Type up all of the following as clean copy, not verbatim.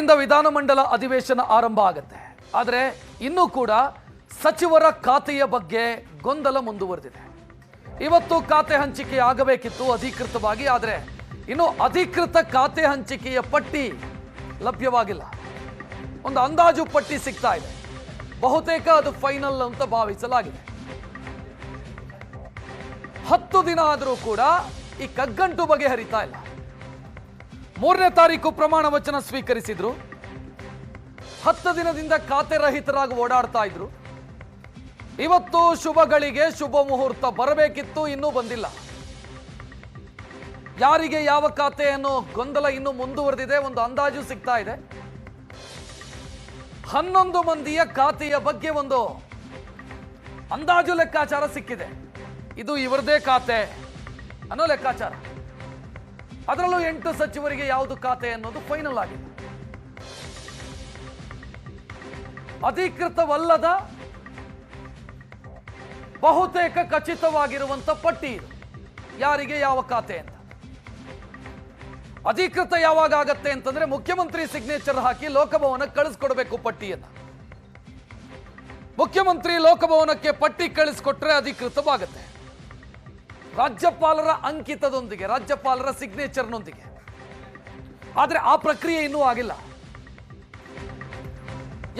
ನಾಳೆಯಿಂದ ವಿಧಾನಮಂಡಲ ಅಧಿವೇಶನ ಆರಂಭ ಆಗುತ್ತೆ. ಆದರೆ ಇನ್ನೂ ಕೂಡ ಸಚಿವರ ಖಾತೆಯ ಬಗ್ಗೆ ಗೊಂದಲ ಮುಂದುವರೆದಿದೆ. ಇವತ್ತು ಖಾತೆ ಹಂಚಿಕೆ ಆಗಬೇಕಿತ್ತು ಅಧಿಕೃತವಾಗಿ, ಆದರೆ ಇನ್ನು ಅಧಿಕೃತ ಖಾತೆ ಹಂಚಿಕೆಯ ಪಟ್ಟಿ ಲಭ್ಯವಾಗಿಲ್ಲ. ಒಂದು ಅಂದಾಜು ಪಟ್ಟಿ ಸಿಗ್ತಾ ಇದೆ. ಬಹುತೇಕ ಅದು ಫೈನಲ್ ಅಂತ ಭಾವಿಸಲಾಗಿದೆ. 10 ದಿನ ಆದರೂ ಕೂಡ ಈ ಕಗ್ಗಂಟು ಬಗೆಹರಿತಾ ಇಲ್ಲ. 3ನೇ ತಾರೀಕು ಪ್ರಮಾಣ ವಚನ ಸ್ವೀಕರಿಸಿದ್ರು. 10 ದಿನದಿಂದ ಖಾತೆ ರಹಿತರಾಗಿ ಓಡಾಡ್ತಾ ಇದ್ರು. ಇವತ್ತು ಶುಭಗಳಿಗೆ ಶುಭ ಮುಹೂರ್ತ ಬರಬೇಕಿತ್ತು, ಇನ್ನೂ ಬಂದಿಲ್ಲ. ಯಾರಿಗೆ ಯಾವ ಖಾತೆ ಅನ್ನೋ ಗೊಂದಲ ಇನ್ನೂ ಮುಂದುವರೆದಿದೆ. ಒಂದು ಅಂದಾಜು ಸಿಗ್ತಾ ಇದೆ. 11 ಮಂದಿಯ ಖಾತೆಯ ಬಗ್ಗೆ ಒಂದು ಅಂದಾಜು ಲೆಕ್ಕಾಚಾರ ಸಿಕ್ಕಿದೆ. ಇದು ಇವರದೇ ಖಾತೆ ಅನ್ನೋ ಲೆಕ್ಕಾಚಾರ. ಅದರಲ್ಲೂ 8 ಸಚಿವರಿಗೆ ಯಾವುದು ಖಾತೆ ಅನ್ನೋದು ಫೈನಲ್ ಆಗಿದೆ. ಅಧಿಕೃತವಲ್ಲದ ಬಹುತೇಕ ಖಚಿತವಾಗಿರುವಂತ ಪಟ್ಟಿ ಇದು, ಯಾರಿಗೆ ಯಾವ ಖಾತೆ ಅಂತ. ಅಧಿಕೃತ ಯಾವಾಗ ಆಗತ್ತೆ ಅಂತಂದ್ರೆ ಮುಖ್ಯಮಂತ್ರಿ ಸಿಗ್ನೇಚರ್ ಹಾಕಿ ಲೋಕಭವನಕ್ಕೆ ಕಳಿಸ್ಕೊಡ್ಬೇಕು ಪಟ್ಟಿಯನ್ನ. ಮುಖ್ಯಮಂತ್ರಿ ಲೋಕಭವನಕ್ಕೆ ಪಟ್ಟಿ ಕಳಿಸ್ಕೊಟ್ರೆ ಅಧಿಕೃತವಾಗತ್ತೆ, ರಾಜ್ಯಪಾಲರ ಅಂಕಿತದೊಂದಿಗೆ, ರಾಜ್ಯಪಾಲರ ಸಿಗ್ನೇಚರ್ನೊಂದಿಗೆ. ಆದ್ರೆ ಆ ಪ್ರಕ್ರಿಯೆ ಇನ್ನೂ ಆಗಿಲ್ಲ.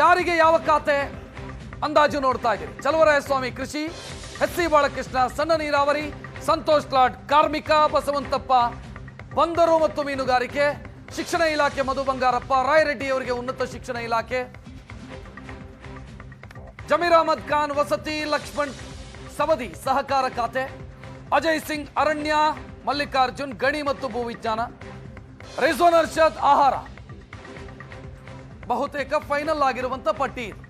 ಯಾರಿಗೆ ಯಾವ ಖಾತೆ ಅಂದಾಜು ನೋಡ್ತಾ ಇದ್ದೀರಿ. ಚಲುವರಾಯಸ್ವಾಮಿ ಕೃಷಿ, ಎಚ್.ಸಿ. ಬಾಲಕೃಷ್ಣ ಸಣ್ಣ ನೀರಾವರಿ, ಸಂತೋಷ್ ಲಾಡ್ ಕಾರ್ಮಿಕ, ಬಸವಂತಪ್ಪ ಬಂದರು ಮತ್ತು ಮೀನುಗಾರಿಕೆ, ಶಿಕ್ಷಣ ಇಲಾಖೆ ಮಧು ಬಂಗಾರಪ್ಪ, ರಾಯರೆಡ್ಡಿ ಅವರಿಗೆ ಉನ್ನತ ಶಿಕ್ಷಣ ಇಲಾಖೆ, ಜಮೀರ್ ಅಹಮದ್ ಖಾನ್ ವಸತಿ, ಲಕ್ಷ್ಮಣ್ ಸವದಿ ಸಹಕಾರ ಖಾತೆ, ಅಜಯ್ ಸಿಂಗ್ ಅರಣ್ಯ, ಮಲ್ಲಿಕಾರ್ಜುನ್ ಗಣಿ ಮತ್ತು ಭೂವಿಜ್ಞಾನ, ರಿಜ್ವಾನ್ ಅರ್ಷದ್ ಆಹಾರ. ಬಹುತೇಕ ಫೈನಲ್ ಆಗಿರುವಂತ ಪಟ್ಟಿ ಇದು.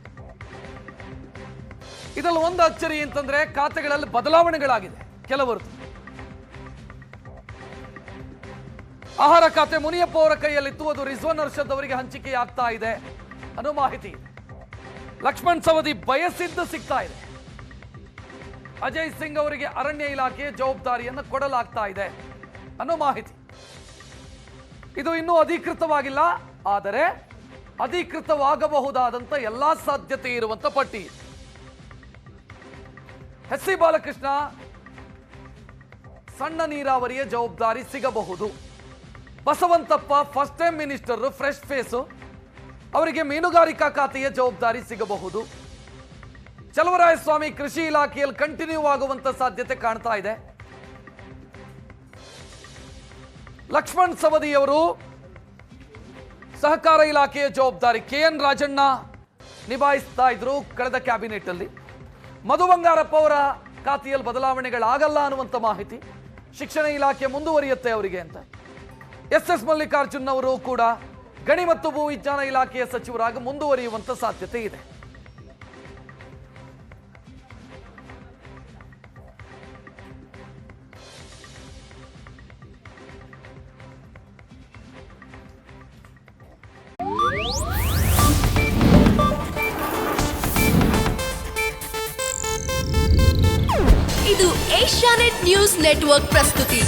ಇದರಲ್ಲಿ ಒಂದು ಅಚ್ಚರಿ ಅಂತಂದ್ರೆ ಖಾತೆಗಳಲ್ಲಿ ಬದಲಾವಣೆಗಳಾಗಿದೆ ಕೆಲವರದು. ಆಹಾರ ಖಾತೆ ಮುನಿಯಪ್ಪ ಅವರ ಕೈಯಲ್ಲಿತ್ತು, ಅದು ರಿಜ್ವಾನ್ ಅರ್ಷದ್ ಅವರಿಗೆ ಹಂಚಿಕೆ ಆಗ್ತಾ ಇದೆ ಅನ್ನೋ ಮಾಹಿತಿ ಇದೆ. ಲಕ್ಷ್ಮಣ್ ಸವದಿ ಬಯಸಿದ್ದು ಸಿಗ್ತಾ ಇದೆ. ಅಜಯ್ ಸಿಂಗ್ ಅವರಿಗೆ ಅರಣ್ಯ ಇಲಾಖೆಯ ಜವಾಬ್ದಾರಿಯನ್ನು ಕೊಡಲಾಗ್ತಾ ಇದೆ ಅನ್ನೋ ಮಾಹಿತಿ. ಇದು ಇನ್ನೂ ಅಧಿಕೃತವಾಗಿಲ್ಲ, ಆದರೆ ಅಧಿಕೃತವಾಗಬಹುದಾದಂತ ಎಲ್ಲಾ ಸಾಧ್ಯತೆ ಇರುವಂತ ಪಟ್ಟಿ. ಎಚ್.ಸಿ. ಬಾಲಕೃಷ್ಣ ಸಣ್ಣ ನೀರಾವರಿಯ ಜವಾಬ್ದಾರಿ ಸಿಗಬಹುದು. Basavantappa first time minister, fresh face, ಅವರಿಗೆ ಮೀನುಗಾರಿಕಾ ಖಾತೆಯ ಜವಾಬ್ದಾರಿ ಸಿಗಬಹುದು. ಚಲುವರಾಯಸ್ವಾಮಿ ಕೃಷಿ ಇಲಾಖೆಯಲ್ಲಿ ಕಂಟಿನ್ಯೂ ಆಗುವಂತ ಸಾಧ್ಯತೆ ಕಾಣ್ತಾ ಇದೆ. ಲಕ್ಷ್ಮಣ್ ಸವದಿಯವರು ಸಹಕಾರ ಇಲಾಖೆಯ ಜವಾಬ್ದಾರಿ ಕೆ.ಎನ್. ರಾಜಣ್ಣ ನಿಭಾಯಿಸ್ತಾ ಇದ್ರು ಕಳೆದ ಕ್ಯಾಬಿನೆಟ್ ಅಲ್ಲಿ. ಮಧು ಬಂಗಾರಪ್ಪ ಅವರ ಖಾತೆಯಲ್ಲಿ ಬದಲಾವಣೆಗಳಾಗಲ್ಲ ಅನ್ನುವಂಥ ಮಾಹಿತಿ. ಶಿಕ್ಷಣ ಇಲಾಖೆ ಮುಂದುವರಿಯುತ್ತೆ ಅವರಿಗೆ ಅಂತ. ಎಸ್ ಮಲ್ಲಿಕಾರ್ಜುನ್ ಅವರು ಕೂಡ ಗಣಿ ಮತ್ತು ಭೂ ವಿಜ್ಞಾನ ಇಲಾಖೆಯ ಸಚಿವರಾಗಿ ಮುಂದುವರಿಯುವಂತ ಸಾಧ್ಯತೆ ಇದೆ. ಇದು ಏಷ್ಯಾನೆಟ್ ನ್ಯೂಸ್ ನೆಟ್ವರ್ಕ್ ಪ್ರಸ್ತುತಿ.